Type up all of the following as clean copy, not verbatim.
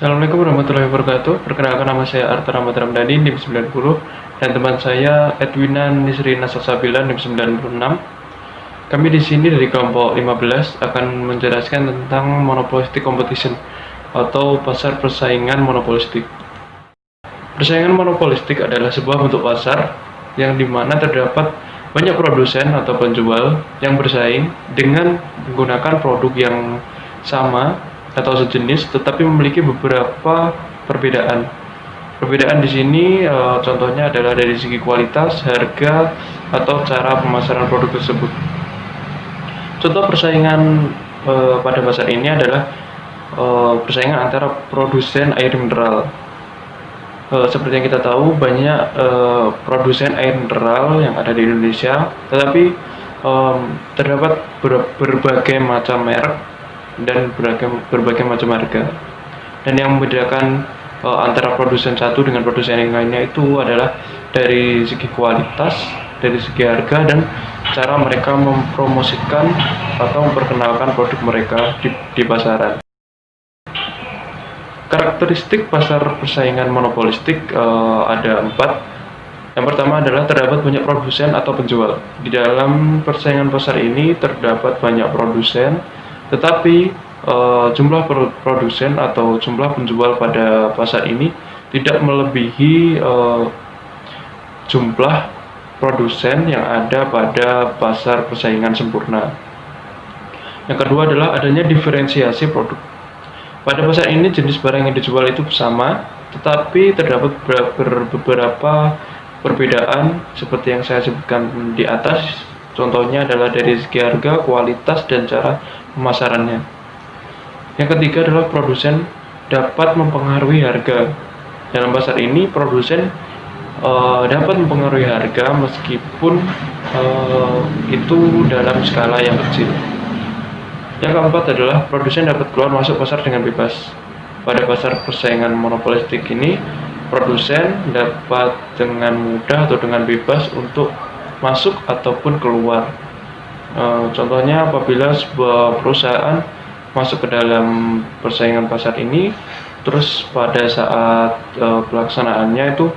Assalamualaikum warahmatullahi wabarakatuh. Perkenalkan, nama saya Arthur Ahmad Ramdhani, NIM 90, dan teman saya Edwina Nisrina Salsabila, NIM 96. Kami di sini dari kelompok 15 akan menjelaskan tentang monopolistic competition atau pasar persaingan monopolistik. Persaingan monopolistik adalah sebuah bentuk pasar yang dimana terdapat banyak produsen atau penjual yang bersaing dengan menggunakan produk yang sama atau sejenis, tetapi memiliki beberapa perbedaan. Perbedaan di sini contohnya adalah dari segi kualitas, harga, atau cara pemasaran produk tersebut. Contoh persaingan pada pasar ini adalah persaingan antara produsen air mineral. Seperti yang kita tahu, banyak produsen air mineral yang ada di Indonesia, tetapi terdapat berbagai macam merek dan berbagai macam harga. Dan yang membedakan antara produsen satu dengan produsen yang lainnya itu adalah dari segi kualitas, dari segi harga, dan cara mereka mempromosikan atau memperkenalkan produk mereka di pasaran. Karakteristik pasar persaingan monopolistik ada 4. Yang pertama adalah terdapat banyak produsen atau penjual. Di dalam persaingan pasar ini terdapat banyak produsen, tetapi jumlah produsen atau jumlah penjual pada pasar ini tidak melebihi jumlah produsen yang ada pada pasar persaingan sempurna. Yang kedua adalah adanya diferensiasi produk. Pada pasar ini jenis barang yang dijual itu sama, tetapi terdapat beberapa perbedaan seperti yang saya sebutkan di atas. Contohnya adalah dari segi harga, kualitas, dan cara pemasarannya. Yang ketiga adalah produsen dapat mempengaruhi harga. Dalam pasar ini, produsen dapat mempengaruhi harga meskipun itu dalam skala yang kecil. Yang keempat adalah produsen dapat keluar masuk pasar dengan bebas. Pada pasar persaingan monopolistik ini, produsen dapat dengan mudah atau dengan bebas untuk masuk ataupun keluar. Contohnya apabila sebuah perusahaan masuk ke dalam persaingan pasar ini, terus pada saat pelaksanaannya itu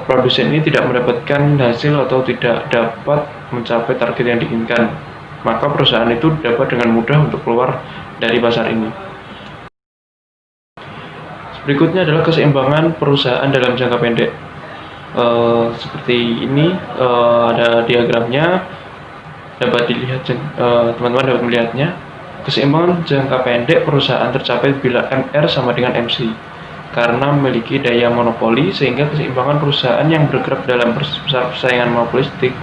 produsen ini tidak mendapatkan hasil atau tidak dapat mencapai target yang diinginkan, maka perusahaan itu dapat dengan mudah untuk keluar dari pasar ini. Berikutnya adalah keseimbangan perusahaan dalam jangka pendek. Seperti ini ada diagramnya, dapat dilihat, teman-teman dapat melihatnya. Keseimbangan jangka pendek perusahaan tercapai bila MR sama dengan MC, karena memiliki daya monopoli, sehingga keseimbangan perusahaan yang bergerak dalam persaingan monopolistik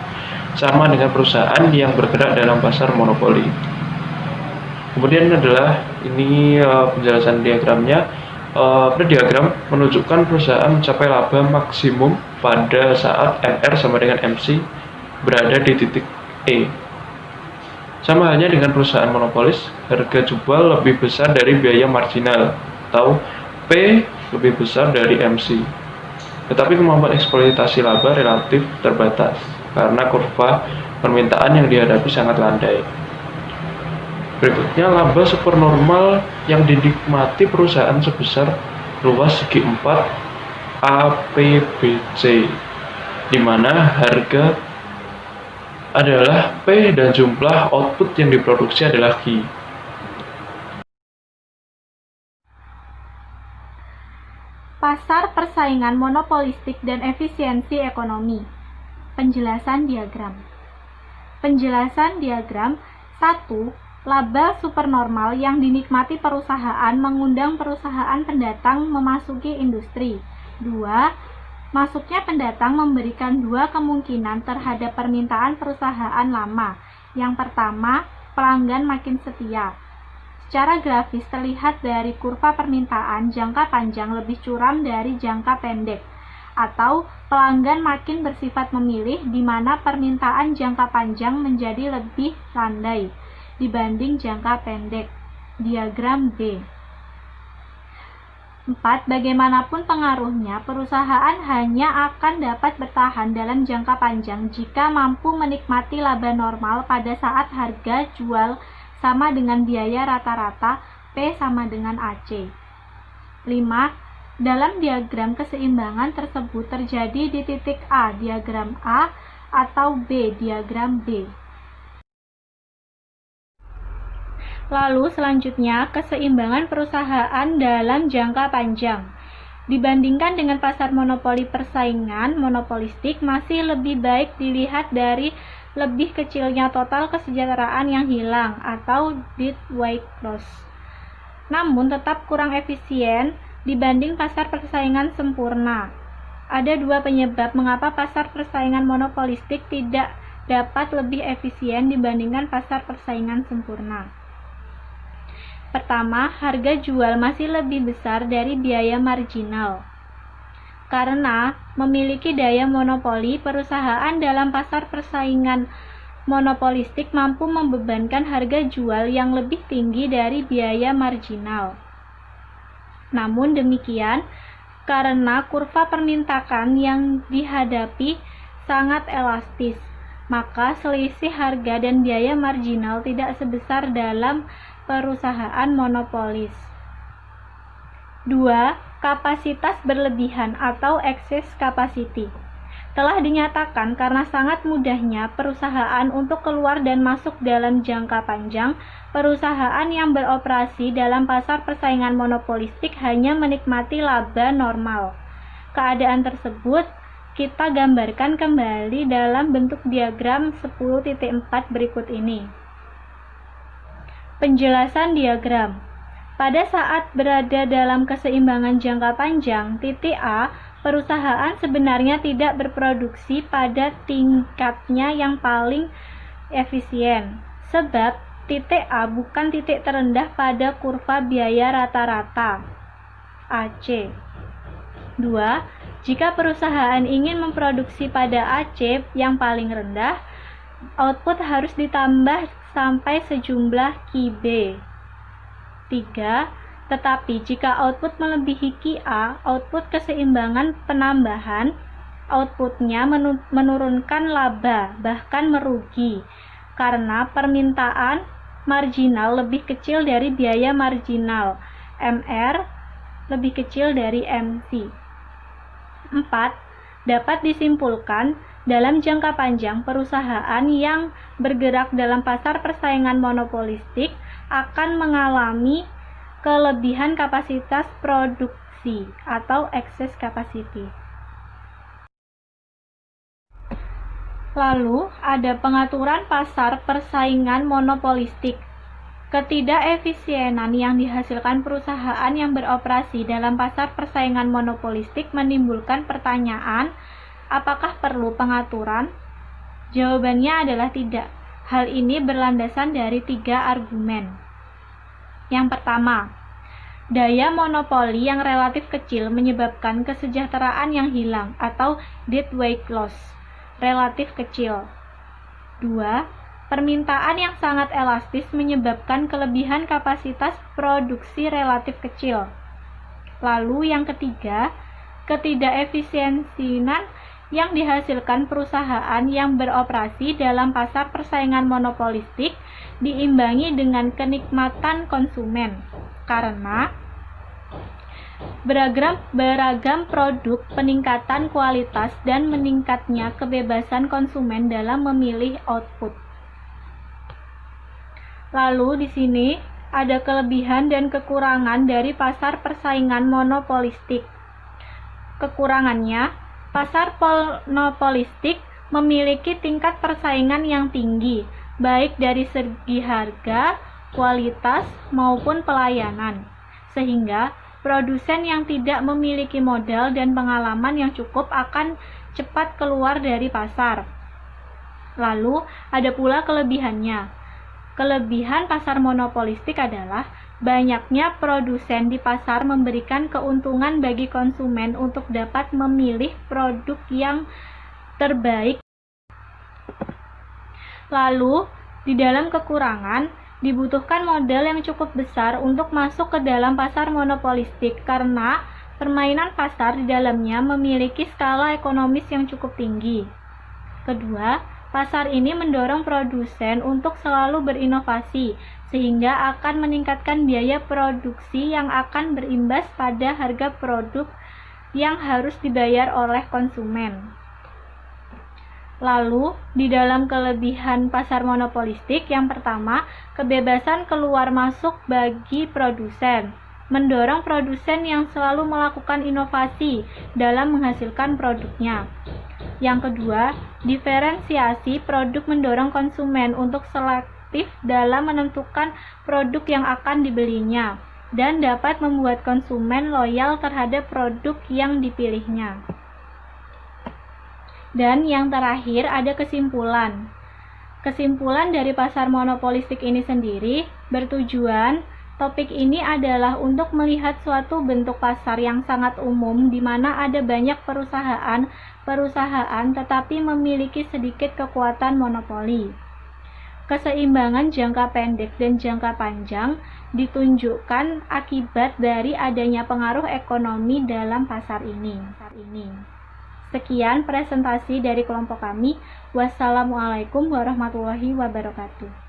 sama dengan perusahaan yang bergerak dalam pasar monopoli. Kemudian adalah ini penjelasan diagramnya. Pada diagram menunjukkan perusahaan mencapai laba maksimum pada saat MR sama dengan MC berada di titik E. Sama halnya dengan perusahaan monopolis, harga jual lebih besar dari biaya marginal atau P lebih besar dari MC. Tetapi kemampuan eksploitasi laba relatif terbatas karena kurva permintaan yang dihadapi sangat landai. Berikutnya, laba supernormal yang dinikmati perusahaan sebesar luas segi 4 APBC, di mana harga adalah P dan jumlah output yang diproduksi adalah Q. Pasar persaingan monopolistik dan efisiensi ekonomi. Penjelasan diagram. Penjelasan diagram 1. Laba supernormal yang dinikmati perusahaan mengundang perusahaan pendatang memasuki industri. 2. Masuknya pendatang memberikan dua kemungkinan terhadap permintaan perusahaan lama. Yang pertama, pelanggan makin setia. Secara grafis terlihat dari kurva permintaan jangka panjang lebih curam dari jangka pendek, atau pelanggan makin bersifat memilih, di mana permintaan jangka panjang menjadi lebih landai dibanding jangka pendek. Diagram B. 4. Bagaimanapun pengaruhnya, perusahaan hanya akan dapat bertahan dalam jangka panjang jika mampu menikmati laba normal pada saat harga jual sama dengan biaya rata-rata P sama dengan AC. 5. Dalam diagram keseimbangan tersebut terjadi di titik A diagram A atau B diagram B. Lalu selanjutnya, keseimbangan perusahaan dalam jangka panjang. Dibandingkan dengan pasar monopoli, persaingan monopolistik masih lebih baik dilihat dari lebih kecilnya total kesejahteraan yang hilang atau dead weight loss. Namun tetap kurang efisien dibanding pasar persaingan sempurna. Ada dua penyebab mengapa pasar persaingan monopolistik tidak dapat lebih efisien dibandingkan pasar persaingan sempurna. Pertama, harga jual masih lebih besar dari biaya marginal. Karena memiliki daya monopoli, perusahaan dalam pasar persaingan monopolistik mampu membebankan harga jual yang lebih tinggi dari biaya marginal. Namun demikian, karena kurva permintaan yang dihadapi sangat elastis, maka selisih harga dan biaya marginal tidak sebesar dalam perusahaan monopolis. 2. Kapasitas berlebihan atau excess capacity. Telah dinyatakan karena sangat mudahnya perusahaan untuk keluar dan masuk dalam jangka panjang, perusahaan yang beroperasi dalam pasar persaingan monopolistik hanya menikmati laba normal. Keadaan tersebut kita gambarkan kembali dalam bentuk diagram 10.4 berikut ini. Penjelasan diagram. Pada saat berada dalam keseimbangan jangka panjang, titik A, perusahaan sebenarnya tidak berproduksi pada tingkatnya yang paling efisien, sebab titik A bukan titik terendah pada kurva biaya rata-rata AC. 2. Jika perusahaan ingin memproduksi pada AC yang paling rendah, output harus ditambah sampai sejumlah QB. 3. Tetapi jika output melebihi QA, output keseimbangan penambahan, outputnya menurunkan laba, bahkan merugi, karena permintaan marginal lebih kecil dari biaya marginal, MR lebih kecil dari MC. 4. Dapat disimpulkan, dalam jangka panjang, perusahaan yang bergerak dalam pasar persaingan monopolistik akan mengalami kelebihan kapasitas produksi atau excess capacity. Lalu, ada pengaturan pasar persaingan monopolistik. Ketidakefisienan yang dihasilkan perusahaan yang beroperasi dalam pasar persaingan monopolistik menimbulkan pertanyaan, apakah perlu pengaturan? Jawabannya adalah tidak. Hal ini berlandasan dari 3 argumen. Yang pertama, daya monopoli yang relatif kecil menyebabkan kesejahteraan yang hilang atau dead weight loss relatif kecil. 2. Permintaan yang sangat elastis menyebabkan kelebihan kapasitas produksi relatif kecil. Lalu yang ketiga, ketidakefisiensian yang dihasilkan perusahaan yang beroperasi dalam pasar persaingan monopolistik diimbangi dengan kenikmatan konsumen, karena beragam produk, peningkatan kualitas, dan meningkatnya kebebasan konsumen dalam memilih output. Lalu di sini ada kelebihan dan kekurangan dari pasar persaingan monopolistik. Kekurangannya, pasar monopolistik memiliki tingkat persaingan yang tinggi, baik dari segi harga, kualitas, maupun pelayanan, sehingga produsen yang tidak memiliki modal dan pengalaman yang cukup akan cepat keluar dari pasar. Lalu, ada pula kelebihannya. Kelebihan pasar monopolistik adalah banyaknya produsen di pasar memberikan keuntungan bagi konsumen untuk dapat memilih produk yang terbaik. Lalu, di dalam kekurangan, dibutuhkan modal yang cukup besar untuk masuk ke dalam pasar monopolistik karena permainan pasar di dalamnya memiliki skala ekonomis yang cukup tinggi. Kedua, Pasar ini mendorong produsen untuk selalu berinovasi, sehingga akan meningkatkan biaya produksi yang akan berimbas pada harga produk yang harus dibayar oleh konsumen. Lalu, di dalam kelebihan pasar monopolistik, yang pertama, kebebasan keluar masuk bagi produsen, mendorong produsen yang selalu melakukan inovasi dalam menghasilkan produknya. Yang kedua, diferensiasi produk mendorong konsumen untuk selektif dalam menentukan produk yang akan dibelinya, dan dapat membuat konsumen loyal terhadap produk yang dipilihnya. Dan yang terakhir ada kesimpulan. Kesimpulan dari pasar monopolistik ini sendiri bertujuan, topik ini adalah untuk melihat suatu bentuk pasar yang sangat umum di mana ada banyak perusahaan tetapi memiliki sedikit kekuatan monopoli. Keseimbangan jangka pendek dan jangka panjang ditunjukkan akibat dari adanya pengaruh ekonomi dalam pasar ini. Sekian presentasi dari kelompok kami. Wassalamualaikum warahmatullahi wabarakatuh.